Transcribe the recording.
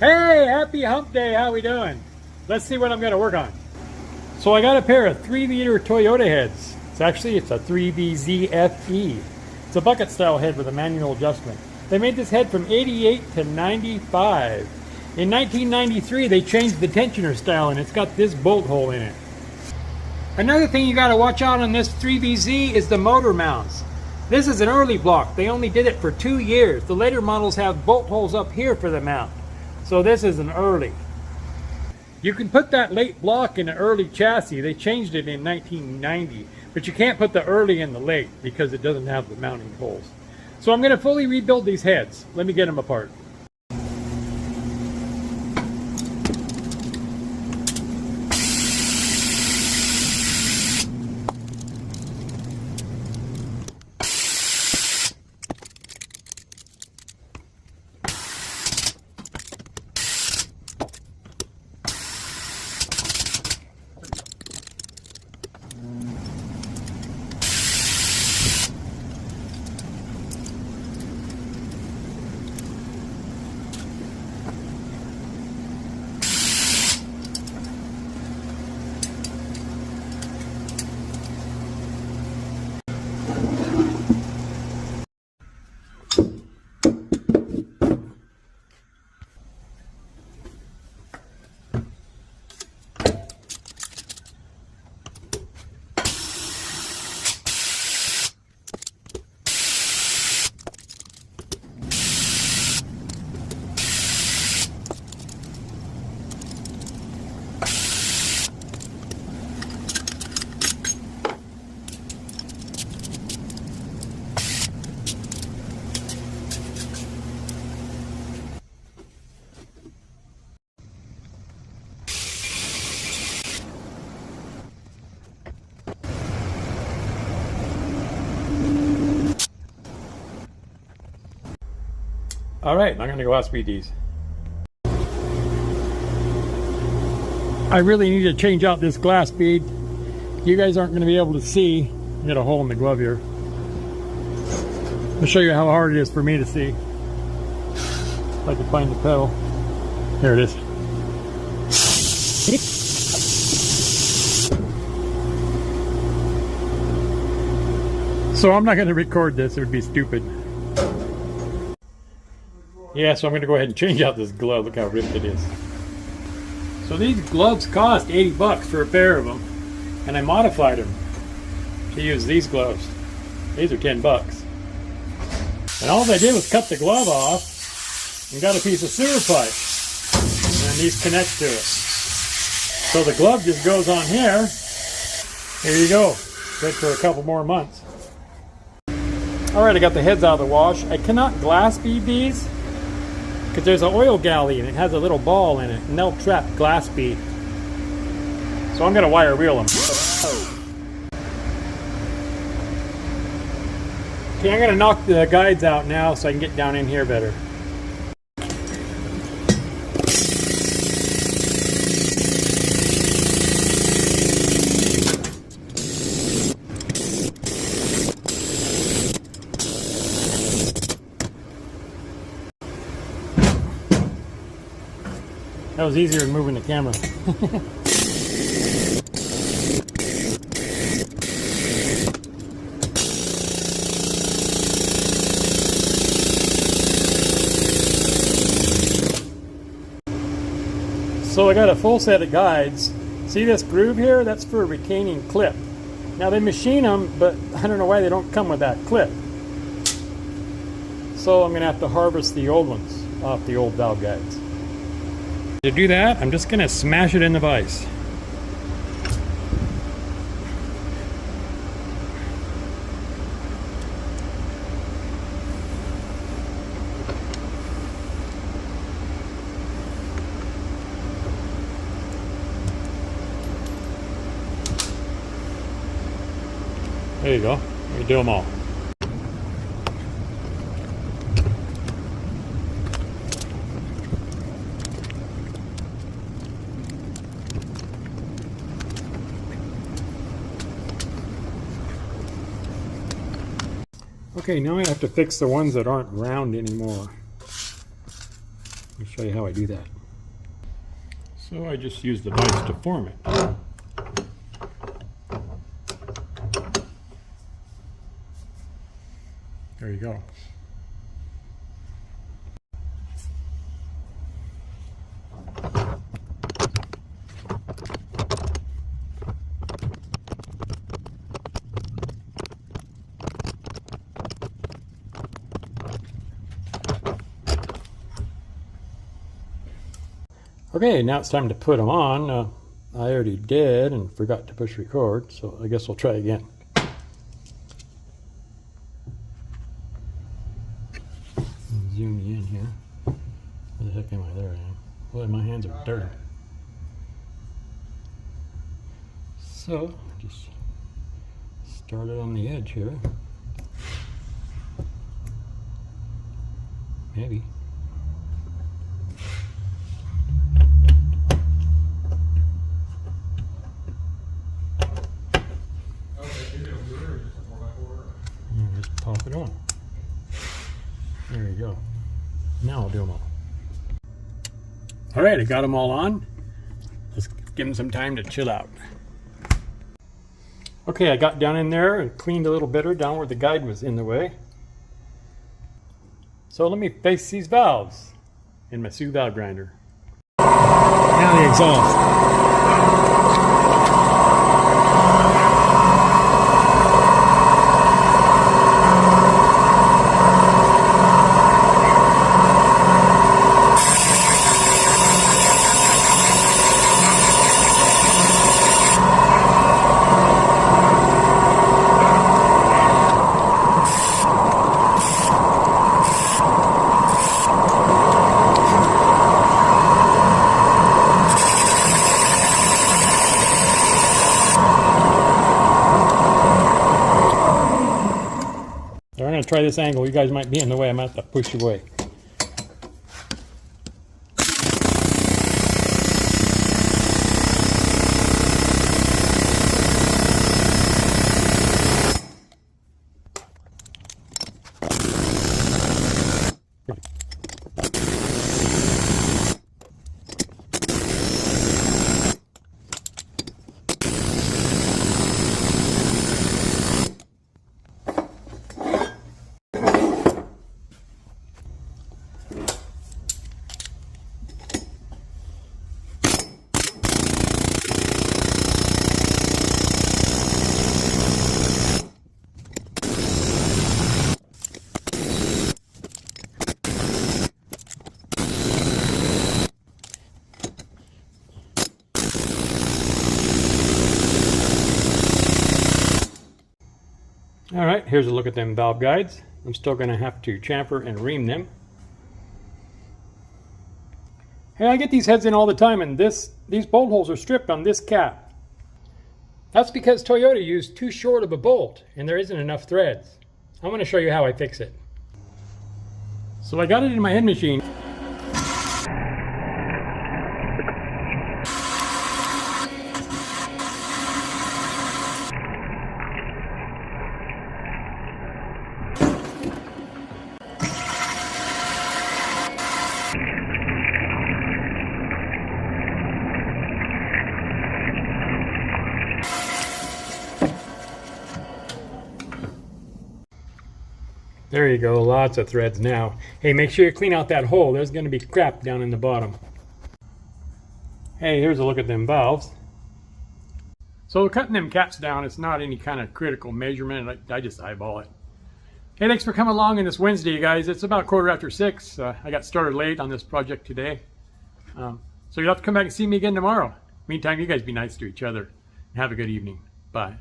Hey, happy hump day, how we doing? Let's see what I'm gonna work on. So I got a pair of 3-liter Toyota heads. It's a 3BZFE. It's a bucket style head with a manual adjustment. They made this head from 88 to 95. In 1993, they changed the tensioner style and it's got this bolt hole in it. Another thing you gotta watch out on this 3BZ is the motor mounts. This is an early block. They only did it for 2 years. The later models have bolt holes up here for the mount. So this is an early. You can put that late block in an early chassis. They changed it in 1990, but you can't put the early in the late because it doesn't have the mounting holes. So I'm going to fully rebuild these heads. Let me get them apart. All right, I'm going to go out speed these. I really need to change out this glass bead. You guys aren't going to be able to see. I got a hole in the glove here. I'll show you how hard it is for me to see. If I can find the pedal. There it is. So I'm not going to record this, it would be stupid. Yeah, so I'm going to go ahead and change out this glove. Look how ripped it is. So these gloves cost 80 bucks for a pair of them. And I modified them to use these gloves. These are 10 bucks. And all I did was cut the glove off and got a piece of sewer pipe. And these connect to it. So the glove just goes on here. Here you go. Good for a couple more months. Alright, I got the heads out of the wash. I cannot glass bead these because there's an oil galley and it has a little ball in it and they'll trap glass bead. So I'm going to wire reel them. Okay, I'm going to knock the guides out now so I can get down in here better. That was easier than moving the camera. So I got a full set of guides. See this groove here? That's for a retaining clip. Now they machine them, but I don't know why they don't come with that clip. So I'm going to have to harvest the old ones off the old valve guides. To do that, I'm just going to smash it in the vise. There you go. We do them all. Okay, now I have to fix the ones that aren't round anymore. Let me show you how I do that. So I just use the vise to form it. There you go. Okay, now it's time to put them on. I already did and forgot to push record, so I guess we'll try again. Zoom you in here. Where the heck am I? There I am. Boy, my hands are dirty. So, just start it on the edge here. Maybe. Just pop it on. There you go. Now I'll do them all. All right, I got them all on. Let's give them some time to chill out. Okay, I got down in there and cleaned a little better down where the guide was in the way. So let me face these valves in my Sioux valve grinder. Now the exhaust. I'm going to try this angle. You guys might be in the way. I'm going to have to push you away. All right, here's a look at them valve guides. I'm still going to have to chamfer and ream them. Hey, I get these heads in all the time, and these bolt holes are stripped on this cap. That's because Toyota used too short of a bolt, and there isn't enough threads. I'm going to show you how I fix it. So I got it in my head machine. There you go, lots of threads now. Hey, make sure you clean out that hole. There's going to be crap down in the bottom. Hey, here's a look at them valves. So cutting them caps down, it's not any kind of critical measurement. I just eyeball it. Hey, thanks for coming along on this Wednesday, you guys. It's about 6:15. I got started late on this project today. So you'll have to come back and see me again tomorrow. Meantime, you guys be nice to each other. And have a good evening. Bye.